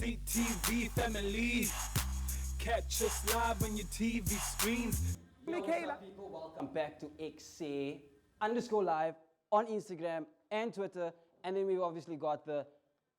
CTV family. Catch us live on your TV screens. What's up, people? Welcome back to Ekse_live on Instagram and Twitter. And then we've obviously got the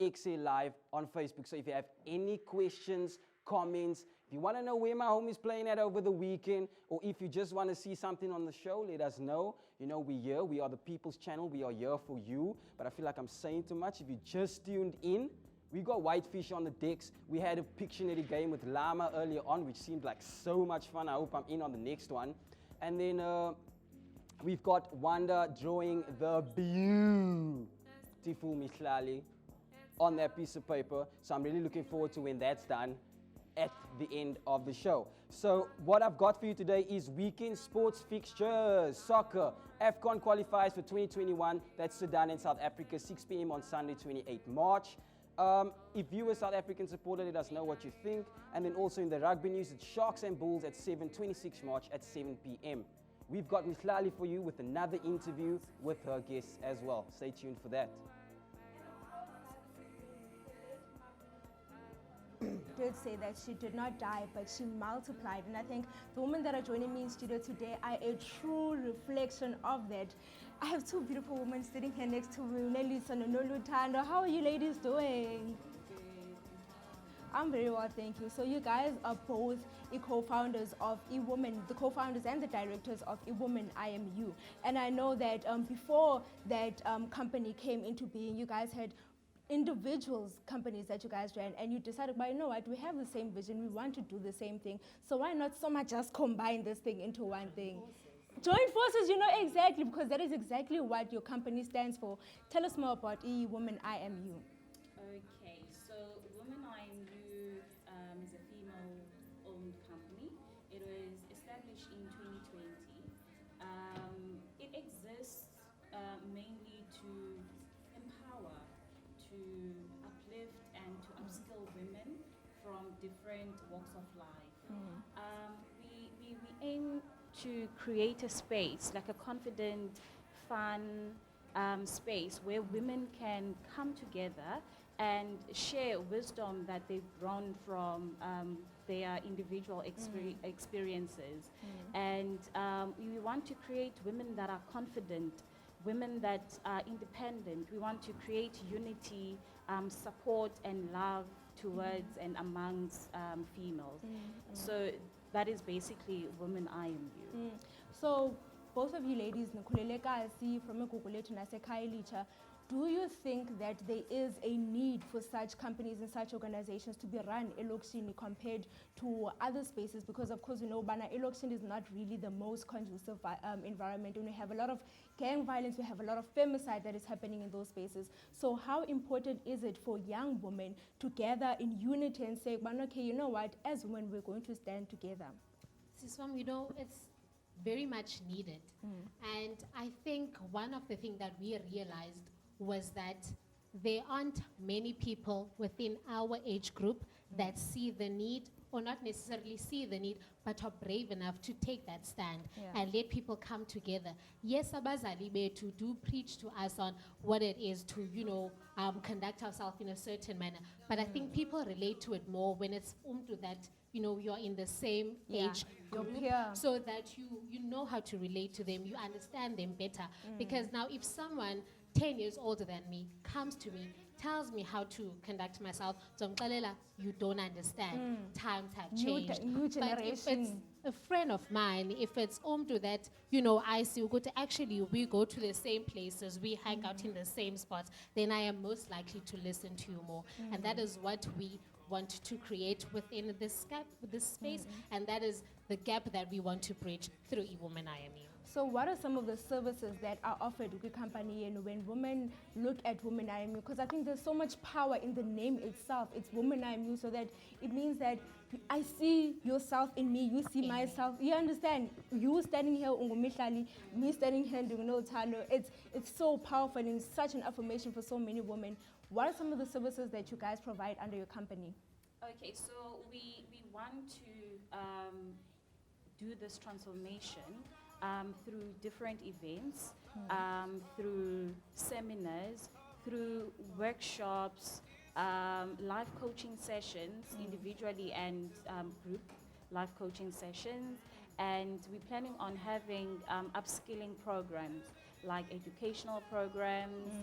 Ekse Live on Facebook. So if you have any questions, comments, if you want to know where my homie's playing at over the weekend, or if you just want to see something on the show, let us know. You know, we're here. We are the People's Channel. We are here for you. But I feel like I'm saying too much. If you just tuned in, we got Whitefish on the decks. We had a Pictionary game with Llama earlier on, which seemed like so much fun. I hope I'm in on the next one. And then we've got Wanda drawing the beautiful Mihlali on that piece of paper. So I'm really looking forward to when that's done at the end of the show. So what I've got for you today is weekend sports fixtures. Soccer, AFCON qualifiers for 2021. That's Sudan and South Africa, 6 p.m. on Sunday, 28 March. If you are South African supporter, let us know what you think. And then also in the rugby news, it's Sharks and Bulls at 26 March at 7 p.m. We've got Mihlali for you with another interview with her guests as well. Stay tuned for that. Did say that she did not die, but she multiplied. And I think the women that are joining me in studio today are a true reflection of that. I have two beautiful women sitting here next to me, Neliswa and Noluthando. How are you ladies doing? I'm very well, thank you. So you guys are both co-founders of eWomen, the co-founders and the directors of eWomen IMU. And I know that before that company came into being, you guys had individuals companies that you guys ran, and you decided, well, you know what, we have the same vision, we want to do the same thing, so why not so much just combine this thing into one thing? Join forces, you know, exactly, because that is exactly what your company stands for. Tell us more about eWomen IMU. Okay, so Women IMU is a female-owned company. It was established in 2020. It exists mainly to empower, to uplift and to upskill women from different walks of life. We aim to create a space, like a confident, fun space where women can come together and share wisdom that they've drawn from their individual experiences. And we want to create women that are confident, women that are independent. We want to create unity, support and love towards and amongst females. So that is basically Women IMU. So both of you ladies, Nkulelekazi from Igugulethu naseKhayelitsha, do you think that there is a need for such companies and such organizations to be run elokishini compared to other spaces? Because of course, you know, Bana elokishini is not really the most conducive environment, and we have a lot of gang violence, we have a lot of femicide that is happening in those spaces. So how important is it for young women to gather in unity and say, okay, you know what, as women, we're going to stand together? Siswam, you know, it's very much needed. And I think one of the things that we realized was that there aren't many people within our age group that see the need, or not necessarily see the need, but are brave enough to take that stand and let people come together. Yes, abazali bethu do preach to us on what it is to, you know, conduct ourselves in a certain manner. But I think people relate to it more when it's that, you know, you're in the same age group, so that you know how to relate to them, you understand them better. Because now if someone 10 years older than me comes to me, tells me how to conduct myself, you don't understand. Times have changed. New But if it's generation. a friend of mine, if it's to that, you know, I see, actually we go to the same places, we hang out in the same spots, then I am most likely to listen to you more. And that is what we want to create within this gap, this space, and that is the gap that we want to bridge through eWomen IMU. So what are some of the services that are offered with the company, and when women look at Women IMU? Because I think there's so much power in the name itself. It's Women IMU, so that it means that I see yourself in me, you see myself. You understand? You standing here, Mihlali, me standing here, Noluthando. It's so powerful, and it's such an affirmation for so many women. What are some of the services that you guys provide under your company? Okay, so we want to do this transformation through different events, through seminars, through workshops, live coaching sessions, individually and group live coaching sessions. And we're planning on having upskilling programs like educational programs,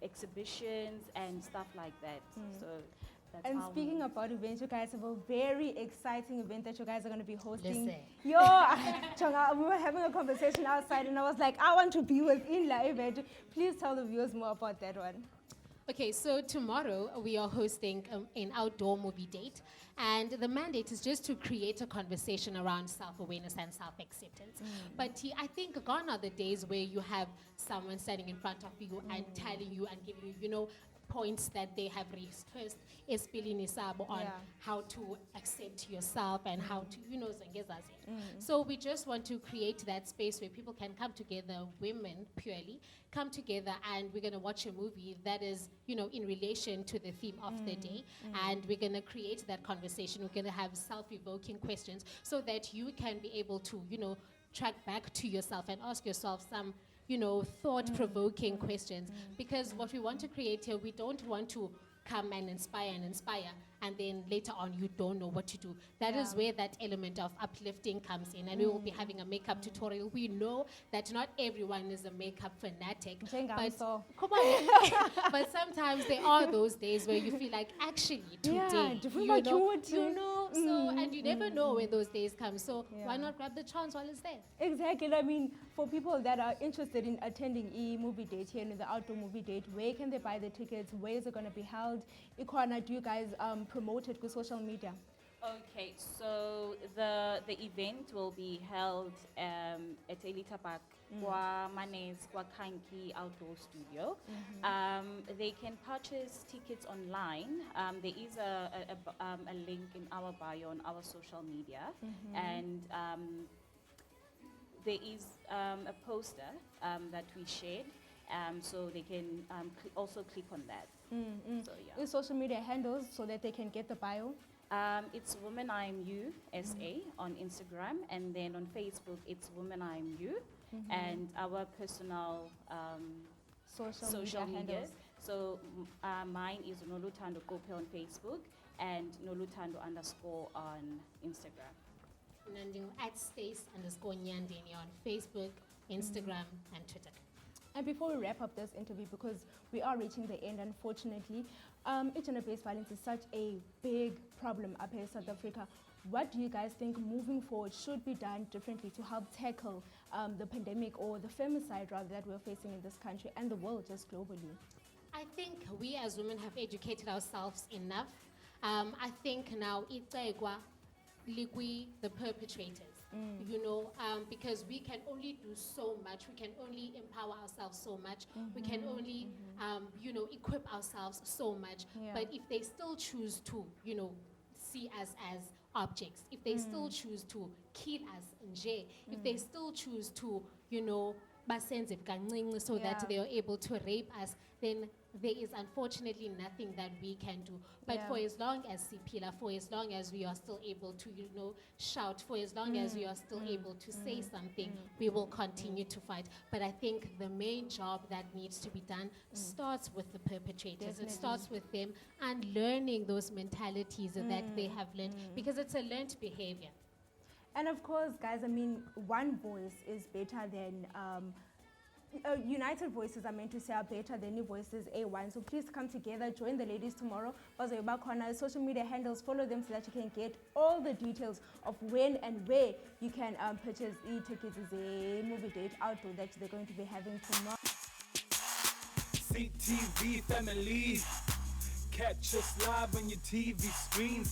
exhibitions, and stuff like that. So that's And how speaking we- about events, you guys have a very exciting event that you guys are going to be hosting. Listen. Yo, Chonga, we were having a conversation outside and I was like, I want to be within the event. Please tell the viewers more about that one. Okay, so tomorrow we are hosting an outdoor movie date, and the mandate is just to create a conversation around self-awareness and self-acceptance. But I think gone are the days where you have someone standing in front of you and telling you and giving you, you know, points that they have rehearsed on Yeah. how to accept yourself and how to, you know, so we just want to create that space where people can come together, women purely, come together, and we're going to watch a movie that is, you know, in relation to the theme of the day, and we're going to create that conversation. We're going to have self-evoking questions so that you can be able to, you know, track back to yourself and ask yourself some, you know, thought-provoking questions. Because what we want to create here, we don't want to come and inspire, and then later on you don't know what to do. That is where that element of uplifting comes in, and we will be having a makeup tutorial. We know that not everyone is a makeup fanatic, but So. come on. But sometimes there are those days where you feel like, actually, today, different you know, cute. you know, so, and you never know when those days come. So why Yeah. not grab the chance while it's there? Exactly. I mean, for people that are interested in attending movie date here in the outdoor movie date, where can they buy the tickets? Where is it going to be held? Ikona, do you guys promote it with social media? Okay, so the event will be held at Elita Park, Kwa Manes, Kwa Kanki Outdoor Studio. They can purchase tickets online. There is a link in our bio on our social media, and there is a poster that we shared, so they can also click on that. So yeah. Your social media handles so that they can get the bio. It's Women I'm You SA on Instagram, and then on Facebook it's Women I'm You, and our personal social media media. handles. So mine is Noluthando Qupe on Facebook and Noluthando _ on Instagram. Nanding at Stacey_Nyandeni on Facebook, Instagram, and Twitter. And before we wrap up this interview, because we are reaching the end, unfortunately, gender-based violence is such a big problem up here in South Africa. What do you guys think moving forward should be done differently to help tackle the pandemic or the femicide rather that we're facing in this country and the world just globally? I think we as women have educated ourselves enough. I think now it's the perpetrators. You know, because we can only do so much. We can only empower ourselves so much. We can only, you know, equip ourselves so much. Yeah. But if they still choose to, you know, see us as objects, if they still choose to kill us in jail, if they still choose to, you know, so that Yeah. they are able to rape us, then there is unfortunately nothing that we can do. But Yeah. for as long as Sipila, for as long as we are still able to, you know, shout, for as long as we are still able to say something, we will continue to fight. But I think the main job that needs to be done starts with the perpetrators. Definitely. It starts with them and learning those mentalities that they have learned, because it's a learned behavior. And of course, guys, I mean, one voice is better than, united voices are meant to say are better than new voices A1. So please come together, join the ladies tomorrow. Bazoyoba social media handles, follow them so that you can get all the details of when and where you can purchase e-tickets as a movie date outdoor that they're going to be having tomorrow. CTV family, catch us live on your TV screens.